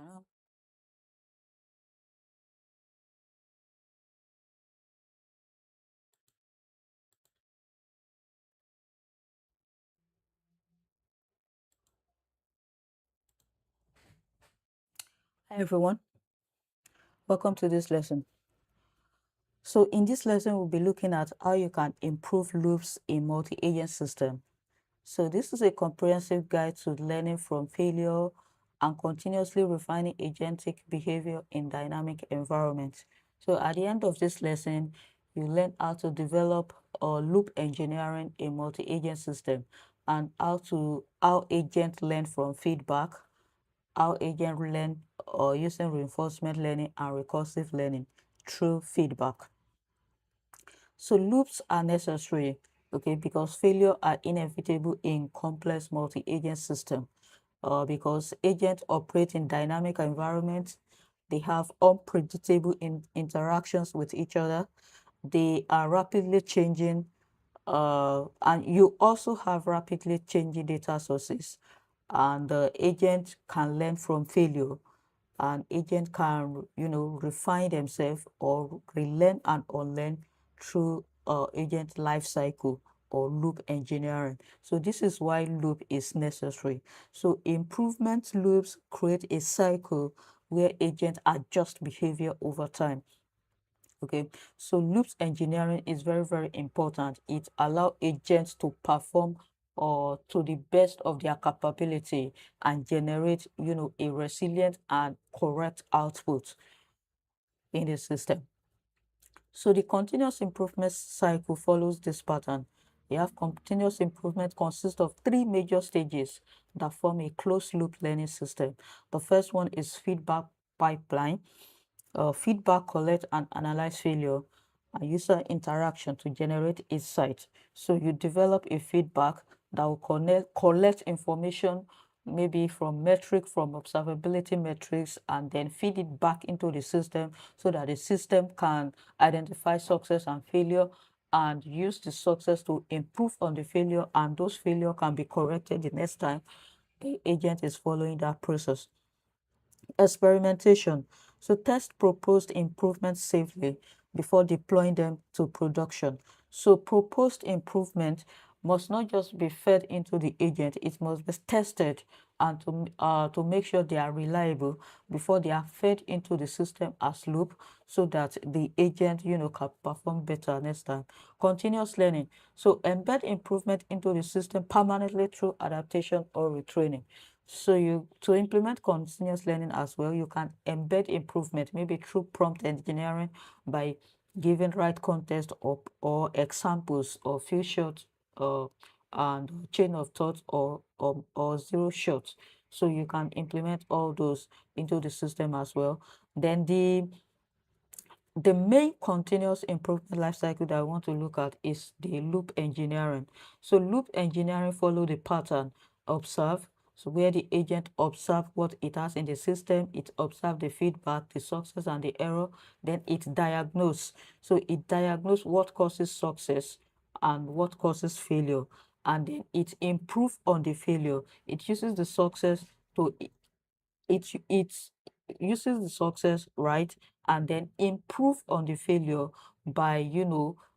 Hello. Hi everyone, welcome to this lesson. So in this lesson, we'll be looking at how you can improve loops in multi-agent system. So this is a comprehensive guide to learning from failure and continuously refining agentic behavior in dynamic environments. So at the end of this lesson, you learn how to develop loop engineering in multi-agent system and how agents learn from feedback, how agents learn using reinforcement learning and recursive learning through feedback. So loops are necessary, okay, because failure are inevitable in complex multi-agent system. Because agents operate in dynamic environments, they have unpredictable interactions with each other, they are rapidly changing, and you also have rapidly changing data sources, and the agent can learn from failure. An agent can, refine themselves or relearn and unlearn through agent life cycle or loop engineering. So this is why loop is necessary. So improvement loops create a cycle where agents adjust behavior over time. Okay, so loops engineering is very, very important. It allows agents to perform or to the best of their capability and generate, a resilient and correct output in the system. So the continuous improvement cycle follows this pattern. You have continuous improvement consists of three major stages that form a closed loop learning system. The first one is feedback pipeline. Feedback collect and analyze failure and user interaction to generate insight. So you develop a feedback that will collect information maybe from observability metrics, and then feed it back into the system so that the system can identify success and failure and use the success to improve on the failure, and those failure can be corrected the next time the agent is following that process. Experimentation. So test proposed improvements safely before deploying them to production. So proposed improvement must not just be fed into the agent, it must be tested and to make sure they are reliable before they are fed into the system as loop so that the agent, can perform better next time. Continuous learning. So embed improvement into the system permanently through adaptation or retraining. So to implement continuous learning as well, you can embed improvement maybe through prompt engineering by giving right context or examples or few shots and chain of thought or zero shots. So you can implement all those into the system as well. Then the main continuous improvement life cycle that I want to look at is the loop engineering. So loop engineering follow the pattern observe. So where the agent observe what it has in the system, it observe the feedback, the success and the error, then it diagnose. So it diagnose what causes success and what causes failure, and then it improve on the failure. It uses the success to it uses the success, right, and then improve on the failure by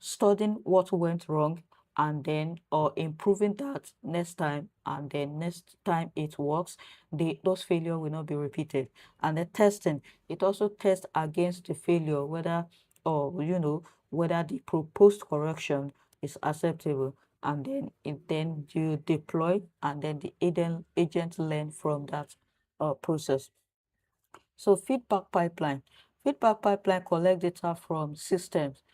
studying what went wrong and then or improving that next time, and then next time it works, those failure will not be repeated. And the testing, it also tests against the failure whether or whether the proposed correction is acceptable, and then you deploy, and then the agent learn from that process. So feedback pipeline. Feedback pipeline collect data from systems,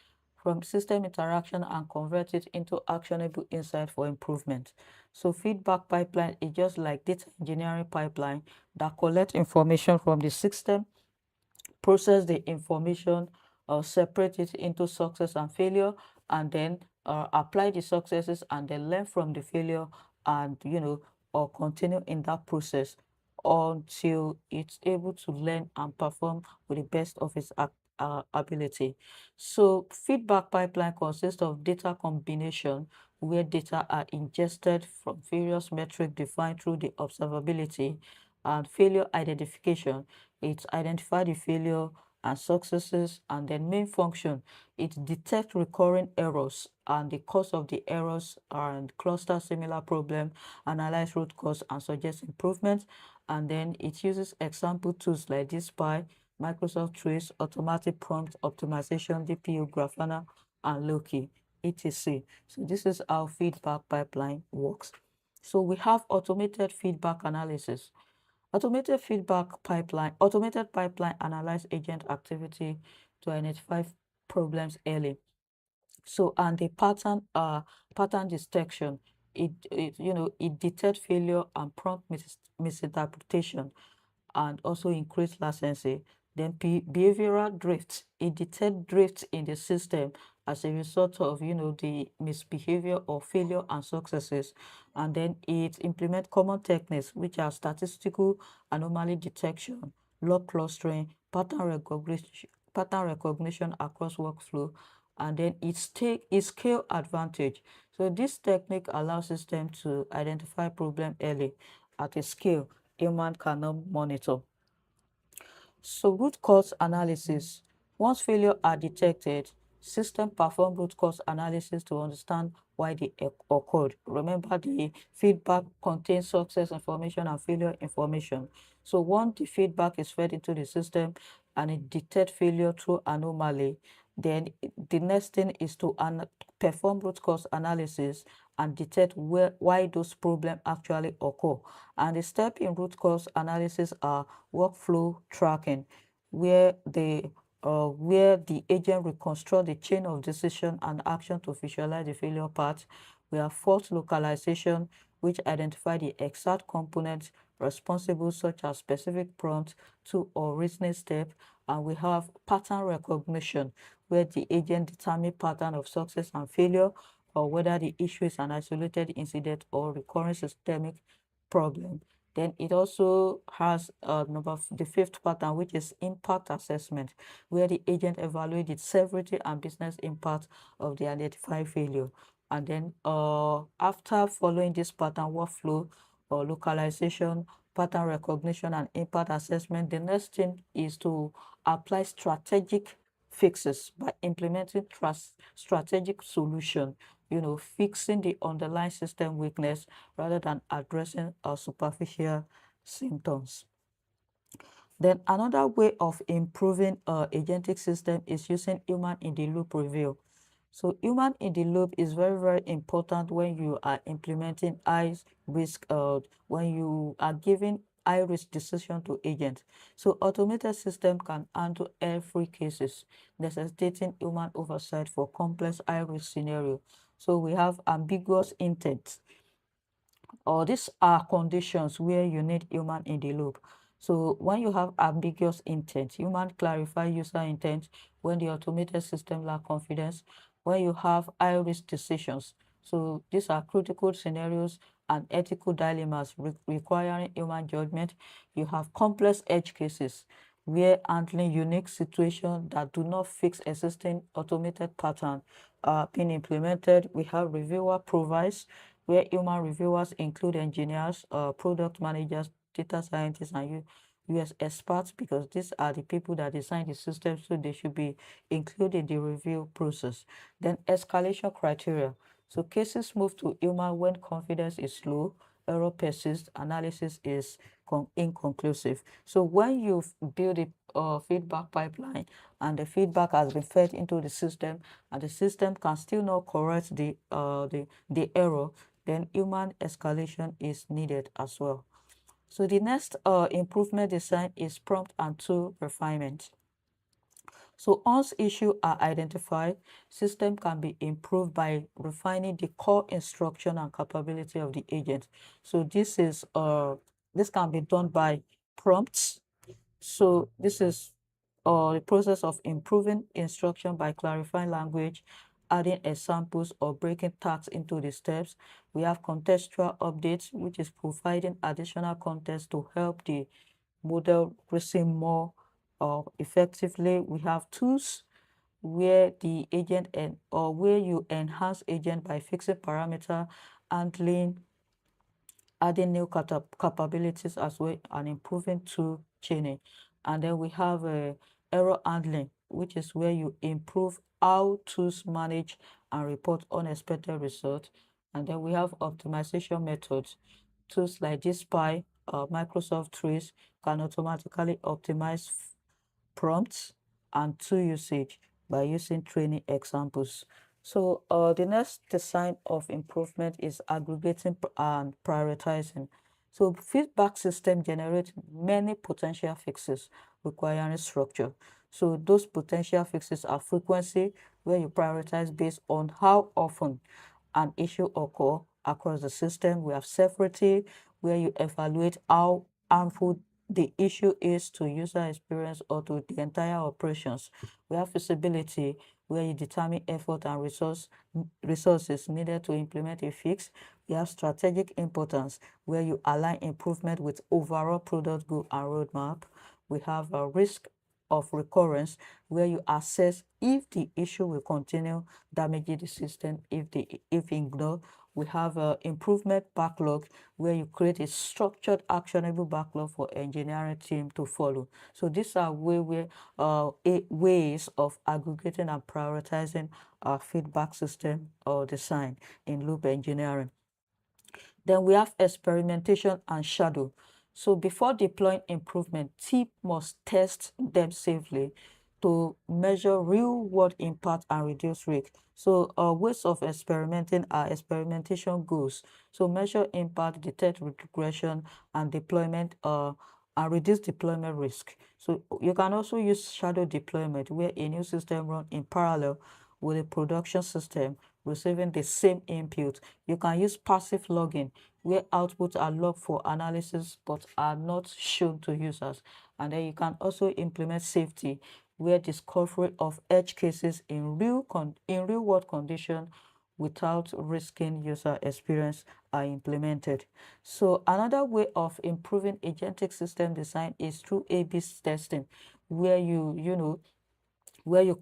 from system interaction, and convert it into actionable insight for improvement. So feedback pipeline is just like data engineering pipeline that collect information from the system, process the information, separate it into success and failure, and then apply the successes and then learn from the failure, and or continue in that process until it's able to learn and perform with the best of its ability. So feedback pipeline consists of data combination where data are ingested from various metrics defined through the observability, And failure identification, it identifies the failure and successes. And then main function, it detects recurring errors and the cause of the errors and cluster similar problem, analyze root cause and suggest improvements. And then it uses example tools like DSpy, Microsoft Trace, automatic prompt optimization, DPU, Grafana, and Loki, etc. So this is how feedback pipeline works. So we have automated feedback analysis. Automated pipeline analyze agent activity to identify problems early. So, and the pattern detection, it detects failure and prompt misinterpretation, and also increase latency. Then behavioral drift, it detects drift in the system as a result of the misbehavior or failure and successes. And then it implement common techniques which are statistical anomaly detection, log clustering, pattern recognition across workflow. And then its scale advantage. So this technique allows system to identify problem early at a scale human cannot monitor. So root cause analysis. Once failure are detected, system perform root cause analysis to understand why they occurred. Remember, the feedback contains success information and failure information. So once the feedback is fed into the system and it detects failure through anomaly, then the next thing is to perform root cause analysis and detect why those problems actually occur. And the step in root cause analysis are workflow tracking, where the agent reconstruct the chain of decision and action to visualize the failure path. We have fault localization, which identify the exact components responsible, such as specific prompt to or reasoning step. And we have pattern recognition, where the agent determine pattern of success and failure, or whether the issue is an isolated incident or recurring systemic problem. Then it also has the fifth pattern, which is impact assessment, where the agent evaluates the severity and business impact of the identified failure. And then after following this pattern workflow or localization, pattern recognition, and impact assessment, the next thing is to apply strategic fixes by implementing strategic solution, fixing the underlying system weakness rather than addressing superficial symptoms. Then another way of improving agentic system is using human in the loop review. So human in the loop is very, very important when you are implementing high risk, when you are giving high risk decision to agents. So automated system can handle every cases, necessitating human oversight for complex high risk scenario. So we have ambiguous intent, or these are conditions where you need human in the loop. So when you have ambiguous intent, human clarify user intent when the automated system lack confidence, when you have high-risk decisions. So these are critical scenarios and ethical dilemmas requiring human judgment. You have complex edge cases where handling unique situations that do not fix existing automated pattern being implemented. We have reviewer provides, where human reviewers include engineers, product managers, data scientists, and US experts, because these are the people that design the system, so they should be included in the review process. Then escalation criteria. So cases move to human when confidence is low, error persists, analysis is inconclusive. So when you build a feedback pipeline and the feedback has been fed into the system and the system can still not correct the error, then human escalation is needed as well. So the next improvement design is prompt and tool refinement. So once issues are identified, system can be improved by refining the core instruction and capability of the agent. So this can be done by prompts. So this is the process of improving instruction by clarifying language, adding examples, or breaking tasks into the steps. We have contextual updates, which is providing additional context to help the model reason more effectively. We have tools where the agent or where you enhance agent by fixing parameter, handling adding new capabilities as well, and improving tool chaining. And then we have error handling, which is where you improve how tools manage and report unexpected results. And then we have optimization methods. Tools like GSpy, Microsoft Trees can automatically optimize prompts and tool usage by using training examples. So the next design of improvement is aggregating and prioritizing. So feedback system generates many potential fixes requiring structure. So those potential fixes are frequency, where you prioritize based on how often an issue occur across the system. We have severity, where you evaluate how harmful the issue is to user experience or to the entire operations. We have feasibility, where you determine effort and resources needed to implement a fix. We have strategic importance, where you align improvement with overall product goal and roadmap. We have a risk of recurrence, where you assess if the issue will continue damaging the system if ignored. We have a improvement backlog, where you create a structured actionable backlog for engineering team to follow. So these are ways of aggregating and prioritizing our feedback system or design in loop engineering. Then we have experimentation and shadow. So before deploying improvement, team must test them safely to measure real-world impact and reduce risk. So ways of experimenting are experimentation goals. So measure impact, detect regression, and deployment and reduce deployment risk. So you can also use shadow deployment, where a new system runs in parallel with a production system receiving the same input. You can use passive logging, where outputs are logged for analysis but are not shown to users. And then you can also implement safety, where discovery of edge cases in real world condition without risking user experience are implemented. So another way of improving agentic system design is through A/B testing, where you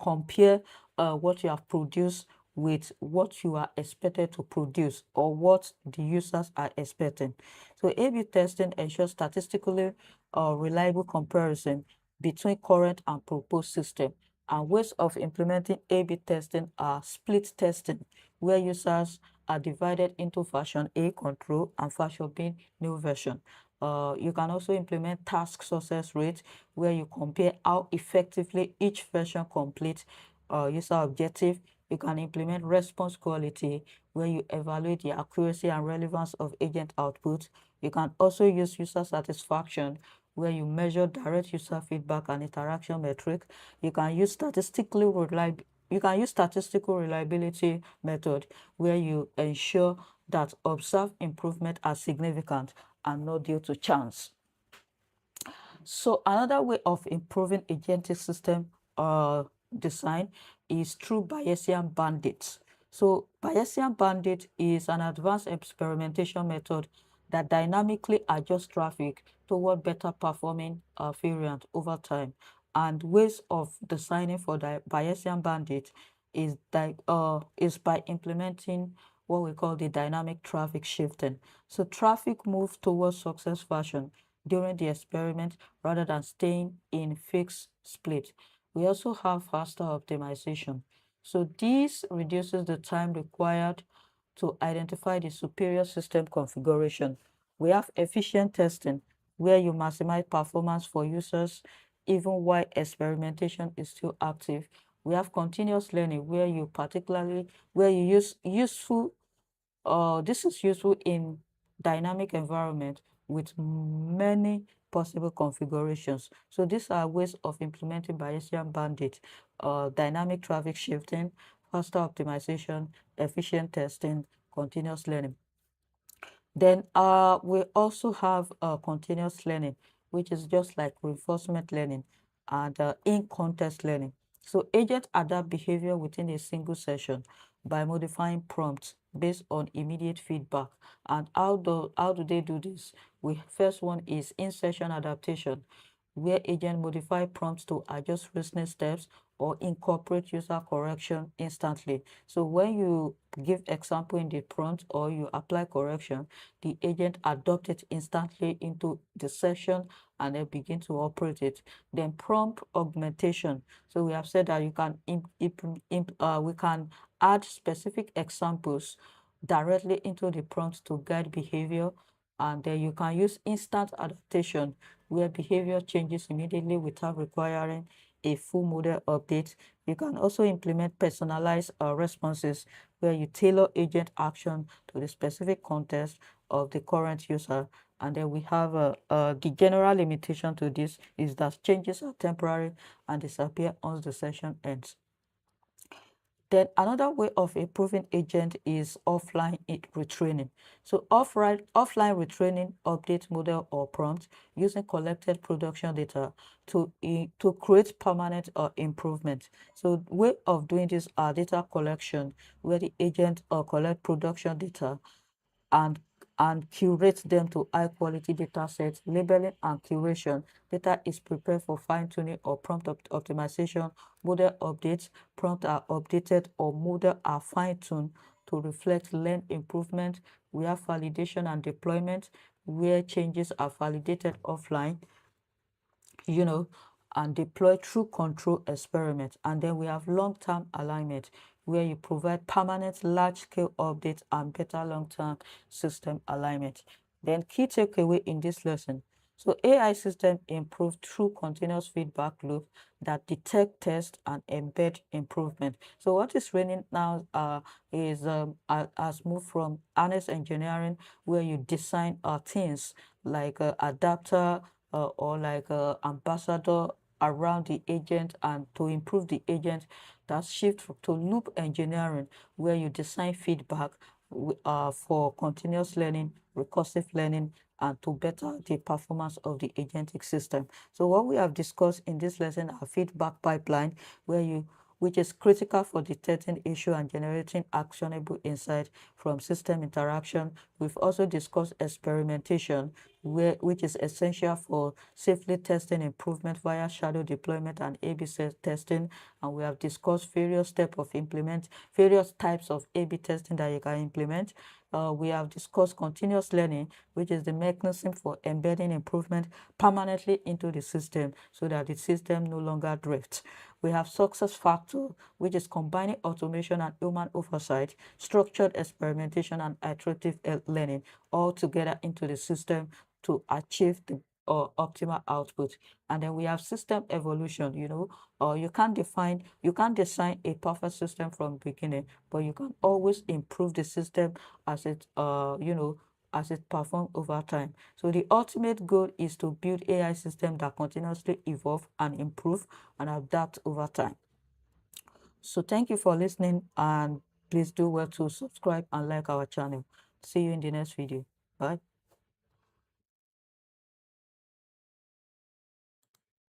compare what you have produced with what you are expected to produce or what the users are expecting. So A/B testing ensures statistically reliable comparison between current and proposed system. And ways of implementing A/B testing are split testing, where users are divided into version A control and version B new version. You can also implement task success rate, where you compare how effectively each version completes user objective. You can implement response quality, where you evaluate the accuracy and relevance of agent output. You can also use user satisfaction, where you measure direct user feedback and interaction metric. You can use statistical reliability method, where you ensure that observed improvement are significant and not due to chance. So another way of improving agentic system design is through Bayesian bandits. So Bayesian bandit is an advanced experimentation method that dynamically adjusts traffic toward better performing variant over time. And ways of designing for the Bayesian bandit is by implementing what we call the dynamic traffic shifting. So traffic moves towards success version during the experiment rather than staying in fixed split. We also have faster optimization. So this reduces the time required to identify the superior system configuration. We have efficient testing, where you maximize performance for users even while experimentation is still active. We have continuous learning, where you use useful this is useful in dynamic environment with many possible configurations. So these are ways of implementing Bayesian bandit: dynamic traffic shifting, faster optimization, efficient testing, continuous learning. Then we also have continuous learning, which is just like reinforcement learning and in-context learning. So agents adapt behavior within a single session by modifying prompts based on immediate feedback. And how do they do this? First one is in-session adaptation, where agent modify prompts to adjust reasoning steps or incorporate user correction instantly. So when you give example in the prompt or you apply correction, the agent adopt it instantly into the session and then begin to operate it. Then prompt augmentation. So we have said that you can we can add specific examples directly into the prompt to guide behavior, and then you can use instant adaptation where behavior changes immediately without requiring a full model update. You can also implement personalized responses where you tailor agent action to the specific context of the current user. And then we have the general limitation to this is that changes are temporary and disappear once the session ends. Then another way of improving agent is offline retraining. So offline retraining update model or prompt using collected production data to create permanent improvement. So way of doing this are data collection, where the agent collect production data and curate them to high quality data sets. Labeling and curation. Data is prepared for fine-tuning or prompt optimization. Model updates. Prompt are updated or model are fine-tuned to reflect learned improvement. We have validation and deployment, where changes are validated offline, and deploy through control experiments. And then we have long-term alignment, where you provide permanent large-scale updates and better long-term system alignment. Then key takeaway in this lesson. So AI system improve through continuous feedback loop that detect, test, and embed improvement. So what is raining now is has moved from harness engineering, where you design things like adapter or like ambassador around the agent and to improve the agent. That shift to loop engineering, where you design feedback for continuous learning, recursive learning, and to better the performance of the agentic system. So what we have discussed in this lesson are feedback pipeline, which is critical for detecting issue and generating actionable insight from system interaction. We've also discussed experimentation, which is essential for safely testing improvement via shadow deployment and A/B testing. And we have discussed various various types of A/B testing that you can implement. We have discussed continuous learning, which is the mechanism for embedding improvement permanently into the system so that the system no longer drifts. We have success factor, which is combining automation and human oversight, structured experimentation, and iterative learning all together into the system to achieve the optimal output. And then we have system evolution. You can't design a perfect system from beginning, but you can always improve the system as it performs over time. So the ultimate goal is to build AI systems that continuously evolve and improve and adapt over time. So thank you for listening, and please do well to subscribe and like our channel. See you in the next video. Bye.